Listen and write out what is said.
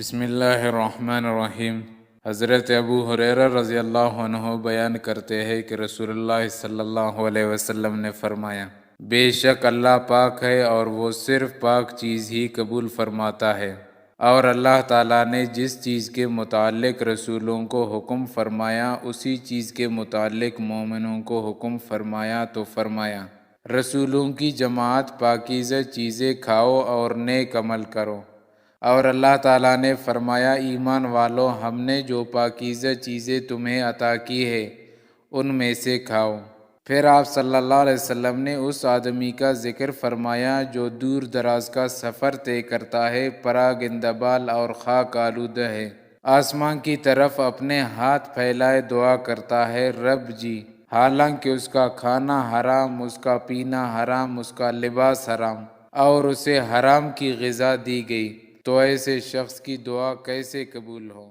بسم اللہ الرحمن الرحیم۔ حضرت ابو ہریرہ رضی اللہ عنہ بیان کرتے ہیں کہ رسول اللہ صلی اللہ علیہ وسلم نے فرمایا، بے شک اللہ پاک ہے اور وہ صرف پاک چیز ہی قبول فرماتا ہے، اور اللہ تعالیٰ نے جس چیز کے متعلق رسولوں کو حکم فرمایا اسی چیز کے متعلق مومنوں کو حکم فرمایا تو فرمایا، رسولوں کی جماعت پاکیزہ چیزیں کھاؤ اور نیک عمل کرو۔ اور اللہ تعالیٰ نے فرمایا، ایمان والو، ہم نے جو پاکیزہ چیزیں تمہیں عطا کی ہے ان میں سے کھاؤ۔ پھر آپ صلی اللہ علیہ وسلم نے اس آدمی کا ذکر فرمایا جو دور دراز کا سفر طے کرتا ہے، پراگندہ بال اور خاک آلودہ ہے، آسمان کی طرف اپنے ہاتھ پھیلائے دعا کرتا ہے، رب جی، حالانکہ اس کا کھانا حرام، اس کا پینا حرام، اس کا لباس حرام اور اسے حرام کی غذا دی گئی، تو ایسے شخص کی دعا کیسے قبول ہو؟